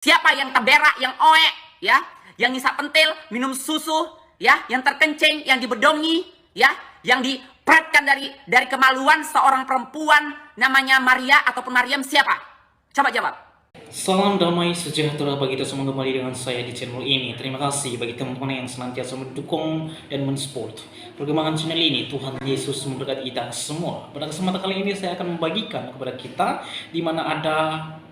Siapa yang teberak, yang oek, ya, yang ngisap pentil, minum susu, ya, yang terkencing, yang dibedongi, ya, yang diperetkan dari kemaluan seorang perempuan namanya Maria ataupun Maryam, siapa? Coba jawab. Salam damai sejahtera bagi kita semua, kembali dengan saya di channel ini. Terima kasih bagi teman-teman yang senantiasa mendukung dan mensupport perkembangan channel ini. Tuhan Yesus memberkati kita semua. Pada kesempatan kali ini saya akan membagikan kepada kita di mana ada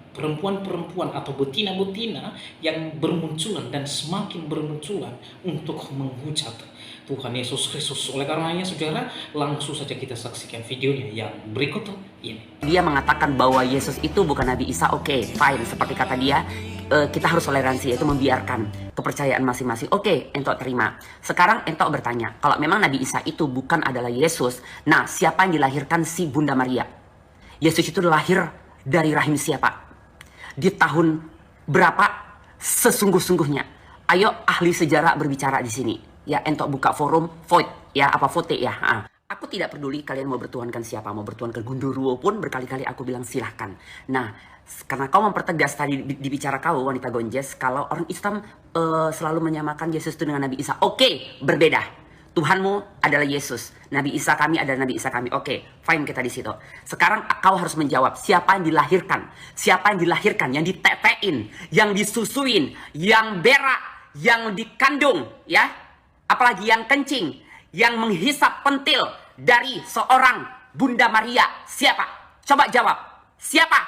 perempuan-perempuan atau betina-betina yang bermunculan dan semakin bermunculan untuk menghujat Tuhan Yesus Kristus. Oleh karenanya saudara, langsung saja kita saksikan videonya yang berikut ini. Dia mengatakan bahwa Yesus itu bukan Nabi Isa. Oke, fine. Seperti kata dia, kita harus toleransi, yaitu membiarkan kepercayaan masing-masing. Oke, entok terima. Sekarang entok bertanya, kalau memang Nabi Isa itu bukan adalah Yesus, nah siapa yang dilahirkan si Bunda Maria? Yesus itu lahir dari rahim siapa? Di tahun berapa sesungguh-sungguhnya? Ayo ahli sejarah berbicara di sini. Ya, entok buka forum, vote ya, apa vote ya. Aku tidak peduli kalian mau bertuhankan siapa, mau bertuhankan Gundurwo pun berkali-kali aku bilang silahkan. Nah, karena kau mempertegas tadi dibicara kau wanita Gonjes, kalau orang Islam selalu menyamakan Yesus itu dengan Nabi Isa. Oke, berbeda. Tuhanmu adalah Yesus, Nabi Isa kami adalah Nabi Isa kami. Oke, fine kita di situ. Sekarang kau harus menjawab siapa yang dilahirkan, siapa yang dilahirkan, yang ditetein, yang disusuin, yang berak, yang dikandung, ya, apalagi yang kencing, yang menghisap pentil dari seorang Bunda Maria. Siapa? Coba jawab. Siapa?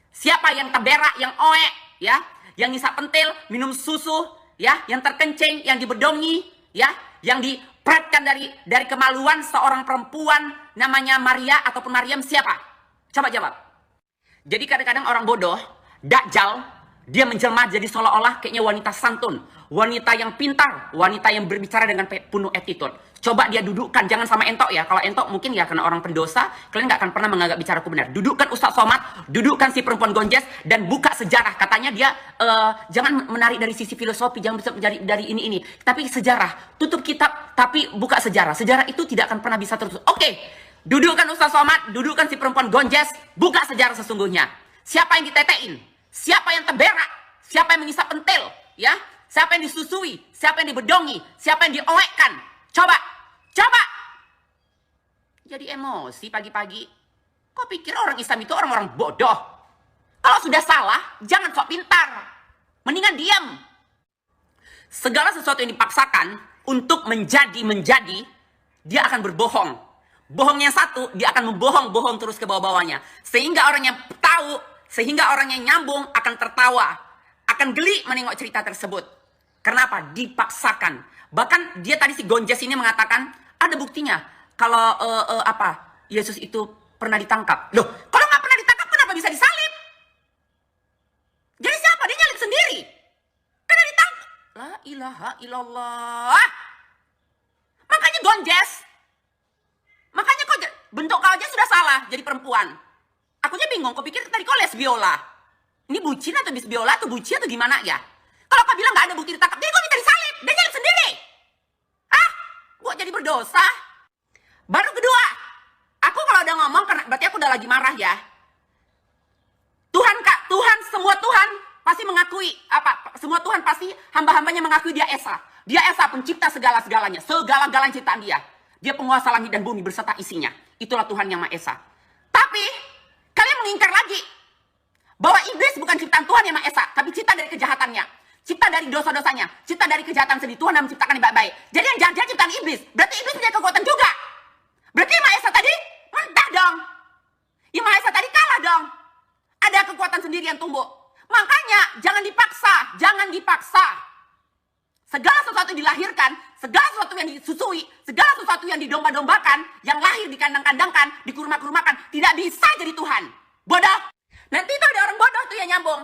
Siapa yang teberak, yang oek, ya, yang ngisap pentil, minum susu, ya, yang terkencing, yang dibedongi, ya, yang diperetkan dari kemaluan seorang perempuan namanya Maria ataupun Maryam, siapa? Coba jawab. Jadi kadang-kadang orang bodoh, dakjal, dia menjelma jadi seolah-olah kayaknya wanita santun, wanita yang pintar, wanita yang berbicara dengan penuh attitude. Coba dia dudukkan, jangan sama entok ya. Kalau entok mungkin ya karena orang pendosa, kalian gak akan pernah menganggap bicaraku benar. Dudukkan Ustaz Somad, dudukkan si perempuan Gonjes, dan buka sejarah. Katanya dia jangan menarik dari sisi filosofi, jangan bisa mencari dari ini. Tapi sejarah, tutup kitab, tapi buka sejarah. Sejarah itu tidak akan pernah bisa tertutup. Oke, dudukkan Ustaz Somad, dudukkan si perempuan Gonjes, buka sejarah sesungguhnya. Siapa yang ditetein? Siapa yang teberak? Siapa yang mengisap pentil? Ya? Siapa yang disusui? Siapa yang dibedongi? Siapa yang dioekkan? Coba! Jadi emosi pagi-pagi. Kok pikir orang Islam itu orang-orang bodoh? Kalau sudah salah, jangan sok pintar. Mendingan diam. Segala sesuatu yang dipaksakan untuk menjadi, dia akan berbohong. Bohong yang satu, dia akan membohong terus ke bawah-bawahnya. Sehingga orang yang tahu, sehingga orang yang nyambung akan tertawa. Akan geli menengok cerita tersebut. Kenapa? Dipaksakan. Bahkan dia tadi si Gonjes ini mengatakan, ada buktinya. Kalau Yesus itu pernah ditangkap. Loh, kalau nggak pernah ditangkap, kenapa bisa disalib? Jadi siapa? Dia nyalib sendiri. Karena ditangkap. La ilaha illallah. Makanya Gonjes. Makanya kok bentuk kau aja sudah salah jadi perempuan. Aku aja bingung, kau pikir tadi kau lesbiola. Ini bucin atau bisbiola atau bucin atau gimana ya? Kalau kau bilang nggak ada bukti ditangkap, jadi kau minta disalib. Dia nyalib sendiri. Gua jadi berdosa. Baru kedua, aku kalau udah ngomong, berarti aku udah lagi marah ya. Tuhan, semua Tuhan pasti mengakui, semua Tuhan pasti hamba-hambanya mengakui dia Esa. Dia Esa, pencipta segala-segalanya, segala-galanya ciptaan dia. Dia penguasa langit dan bumi berserta isinya. Itulah Tuhan yang Maha Esa. Tapi, kalian mengingkar lagi, bahwa iblis bukan ciptaan Tuhan yang Maha Esa, tapi cipta dari kejahatannya. Cipta dari dosa-dosanya, cipta dari kejahatan sendiri. Tuhan yang menciptakan yang baik-baik. Jadi yang jahat ciptaan iblis, berarti iblis punya kekuatan juga. Berarti yang Maha Esa tadi mentah dong. Yang Maha Esa tadi kalah dong. Ada kekuatan sendiri yang tumbuh. Makanya jangan dipaksa. Segala sesuatu yang dilahirkan, segala sesuatu yang disusui, segala sesuatu yang didomba-dombakan, yang lahir dikandang-kandangkan, dikurma-kurmakan, tidak bisa jadi Tuhan. Bodoh. Nanti itu ada orang bodoh tuh yang nyambung.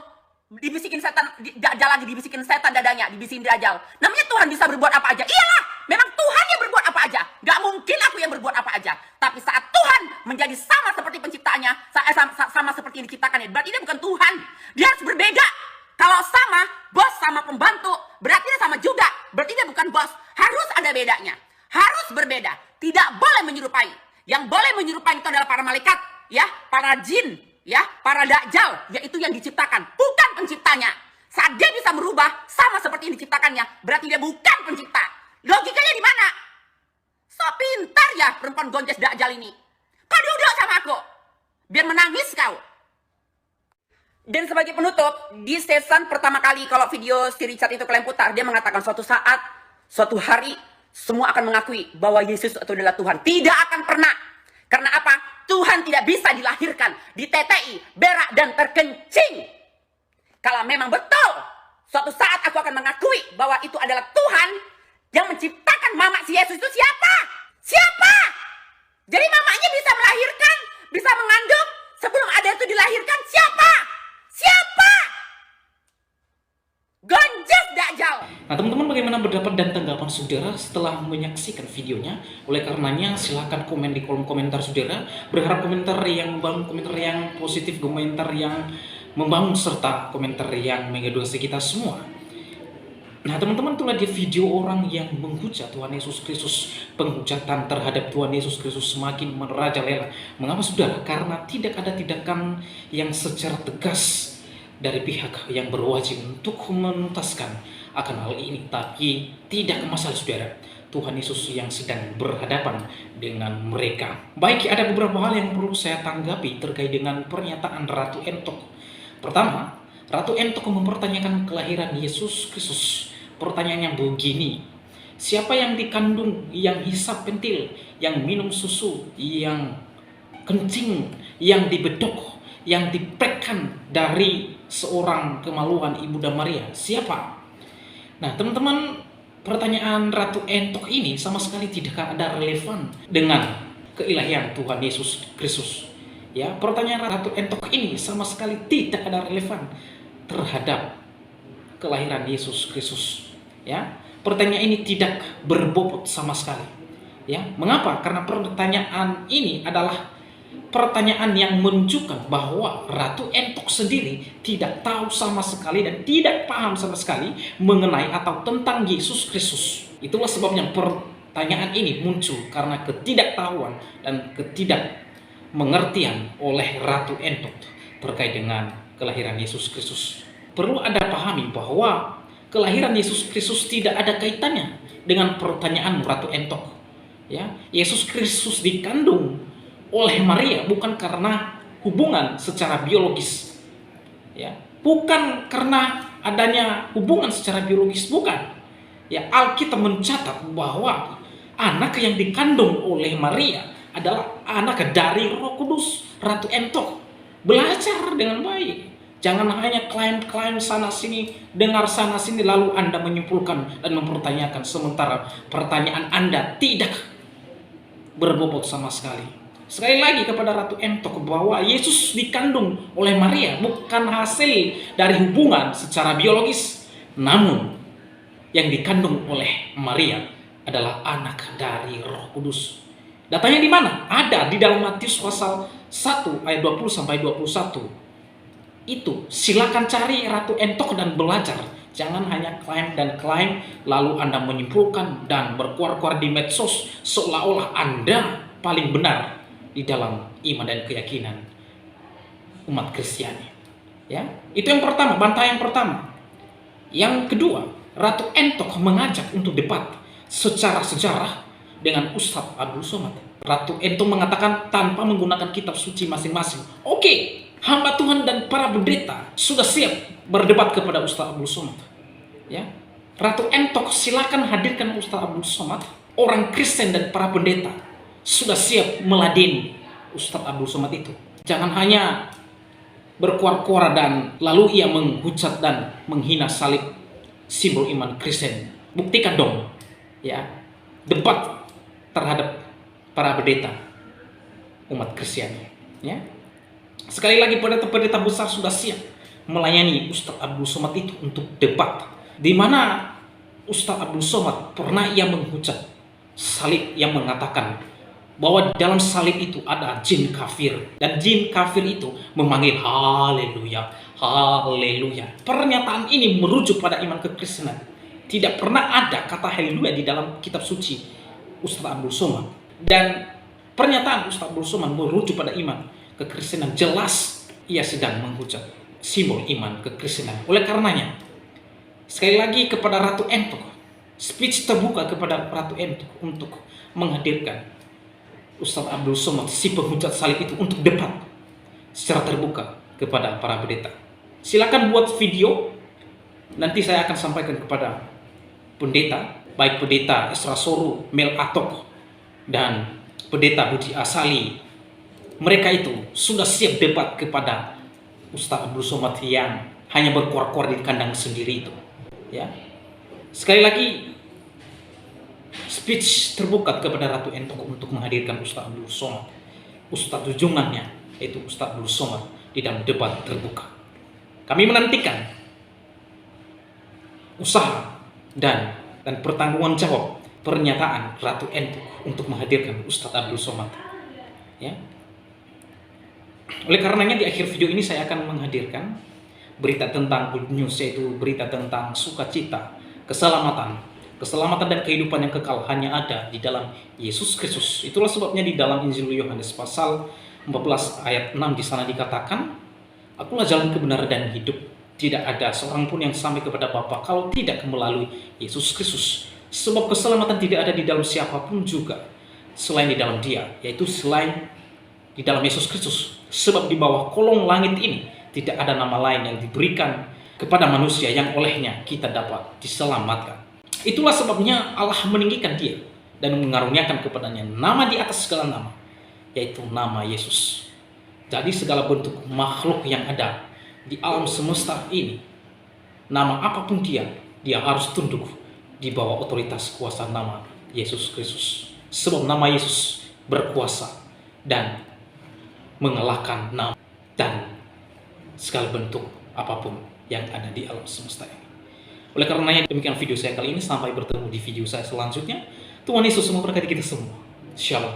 Dibisikin setan, dajjal lagi, dibisikin setan dadanya, dibisikin dajjal. Namanya Tuhan bisa berbuat apa aja. Iyalah, memang Tuhan yang berbuat apa aja. Gak mungkin aku yang berbuat apa aja. Tapi saat Tuhan menjadi sama seperti penciptanya, sama seperti yang diciptakannya, berarti dia bukan Tuhan. Dia harus berbeda. Kalau sama, bos sama pembantu, berarti dia sama juga. Berarti dia bukan bos. Harus ada bedanya. Harus berbeda. Tidak boleh menyerupai. Yang boleh menyerupai itu adalah para malaikat, ya, para jin, ya, para dakjal, yaitu yang diciptakan, bukan penciptanya. Saat dia bisa merubah sama seperti yang diciptakannya, berarti dia bukan pencipta. Logikanya di mana? So pintar ya perempuan gonjes Dajjal ini. Kau duduk sama aku, biar menangis kau. Dan sebagai penutup, di season pertama kali kalau video si Richard itu kalian putar, dia mengatakan suatu saat, suatu hari, semua akan mengakui bahwa Yesus itu adalah Tuhan. Tidak akan pernah. Karena apa? Tuhan tidak bisa dilahirkan, ditetei, berak, dan terkencing. Kalau memang betul, suatu saat aku akan mengakui bahwa itu adalah Tuhan yang menciptakan mama si Yesus itu siapa? Siapa? Jadi mamanya bisa melahirkan, bisa mengandung, sebelum ada itu dilahirkan, siapa? Siapa? Gonjes Dajjal. Nah teman-teman, bagaimana pendapat dan tanggapan saudara setelah menyaksikan videonya? Oleh karenanya silahkan komen di kolom komentar saudara. Berharap komentar yang membangun, komentar yang positif, komentar yang membangun, serta komentar yang mengedukasi kita semua. Nah teman-teman, itulah dia video orang yang menghujat Tuhan Yesus Kristus. Penghujatan terhadap Tuhan Yesus Kristus semakin merajalela. Mengapa saudara? Karena tidak ada tindakan yang secara tegas dari pihak yang berwajib untuk menuntaskan akan hal ini. Tapi tidak masalah saudara, Tuhan Yesus yang sedang berhadapan dengan mereka. Baik, ada beberapa hal yang perlu saya tanggapi terkait dengan pernyataan Ratu Entok. Pertama, Ratu Entok mempertanyakan kelahiran Yesus Kristus. Pertanyaannya begini, siapa yang dikandung, yang hisap pentil, yang minum susu, yang kencing, yang dibedok, yang diprekkan dari seorang kemaluan Ibunda Maria? Siapa? Nah teman-teman, pertanyaan Ratu Entok ini sama sekali tidak ada relevan dengan keilahian Tuhan Yesus Kristus. Ya, pertanyaan Ratu Entok ini sama sekali tidak ada relevan terhadap kelahiran Yesus Kristus. Ya, pertanyaan ini tidak berbobot sama sekali. Ya, mengapa? Karena pertanyaan ini adalah pertanyaan yang menunjukkan bahwa Ratu Entok sendiri tidak tahu sama sekali dan tidak paham sama sekali mengenai atau tentang Yesus Kristus. Itulah sebabnya pertanyaan ini muncul, karena ketidaktahuan dan ketidakmengertian oleh Ratu Entok terkait dengan kelahiran Yesus Kristus. Perlu Anda pahami bahwa kelahiran Yesus Kristus tidak ada kaitannya dengan pertanyaan Ratu Entok. Ya, Yesus Kristus dikandung oleh Maria bukan karena hubungan secara biologis, ya, bukan karena adanya hubungan secara biologis, bukan. Ya, Alkitab mencatat bahwa anak yang dikandung oleh Maria adalah anak dari Roh Kudus. Ratu Entok, belajar dengan baik. Jangan hanya klaim-klaim sana sini, dengar sana sini, lalu Anda menyimpulkan dan mempertanyakan, sementara pertanyaan Anda tidak berbobot sama sekali. Sekali lagi kepada Ratu Entok, bahwa Yesus dikandung oleh Maria bukan hasil dari hubungan secara biologis, namun yang dikandung oleh Maria adalah anak dari Roh Kudus. Datanya di mana? Ada di dalam Matius pasal 1 ayat 20 sampai 21. Itu silakan cari Ratu Entok dan belajar. Jangan hanya klaim dan klaim lalu Anda menyimpulkan dan berkuar-kuar di medsos seolah-olah Anda paling benar di dalam iman dan keyakinan umat Kristiani. Ya, itu yang pertama, bantahan yang pertama. Yang kedua, Ratu Entok mengajak untuk debat secara sejarah dengan Ustadz Abdul Somad. Ratu Entok mengatakan tanpa menggunakan kitab suci masing-masing. Oke, hamba Tuhan dan para pendeta sudah siap berdebat kepada Ustadz Abdul Somad. Ya, Ratu Entok silakan hadirkan Ustadz Abdul Somad. Orang Kristen dan para pendeta sudah siap meladeni Ustadz Abdul Somad itu. Jangan hanya berkuar-kuar dan lalu ia menghujat dan menghina salib, simbol iman Kristen. Buktikan dong, ya, debat terhadap para pendeta umat Kristiani. Ya, sekali lagi pendeta-pendeta besar sudah siap melayani Ustadz Abdul Somad itu untuk debat. Di mana Ustadz Abdul Somad pernah ia menghujat salib yang mengatakan bahwa dalam salib itu ada jin kafir, dan jin kafir itu memanggil haleluya, haleluya. Pernyataan ini merujuk pada iman kekristenan. Tidak pernah ada kata haleluya di dalam kitab suci Ustadz Abdul Somad. Dan pernyataan Ustadz Abdul Somad merujuk pada iman kekristenan. Jelas ia sedang menghujat simbol iman kekristenan. Oleh karenanya, sekali lagi kepada Ratu Entok, speech terbuka kepada Ratu Entok untuk menghadirkan Ustadz Abdul Somad, si penghujat salib itu, untuk debat secara terbuka kepada para pendeta. Silakan buat video, nanti saya akan sampaikan kepada pendeta, baik pendeta Esra Soru, Mel Atok, dan pendeta Budi Asali. Mereka itu sudah siap debat kepada Ustadz Abdul Somad yang hanya berkuar-kuar di kandang sendiri itu. Ya, sekali lagi speech terbuka kepada Ratu Entok untuk menghadirkan Ustadz Abdul Somad, Ustadz junjungannya yaitu Ustadz Abdul Somad, di dalam debat terbuka. Kami menantikan usaha dan pertanggungan jawab pernyataan Ratu Entok untuk menghadirkan Ustadz Abdul Somad. Ya. Oleh karenanya di akhir video ini saya akan menghadirkan berita tentang good news, yaitu berita tentang sukacita, keselamatan dan kehidupan yang kekal hanya ada di dalam Yesus Kristus. Itulah sebabnya di dalam Injil Yohanes pasal 14 ayat 6 di sana dikatakan, "Akulah jalan kebenaran dan hidup. Tidak ada seorang pun yang sampai kepada Bapa kalau tidak melalui Yesus Kristus. Sebab keselamatan tidak ada di dalam siapapun juga selain di dalam Dia, yaitu selain di dalam Yesus Kristus. Sebab di bawah kolong langit ini tidak ada nama lain yang diberikan kepada manusia yang olehnya kita dapat diselamatkan." Itulah sebabnya Allah meninggikan Dia dan mengaruniakan kepadanya nama di atas segala nama, yaitu nama Yesus. Jadi segala bentuk makhluk yang ada di alam semesta ini, nama apapun dia harus tunduk di bawah otoritas kuasa nama Yesus Kristus. Sebab nama Yesus berkuasa dan mengalahkan nama dan segala bentuk apapun yang ada di alam semesta ini. Oleh karenanya demikian video saya kali ini. Sampai bertemu di video saya selanjutnya. Tuhan Yesus memberkati kita semua. Shalom.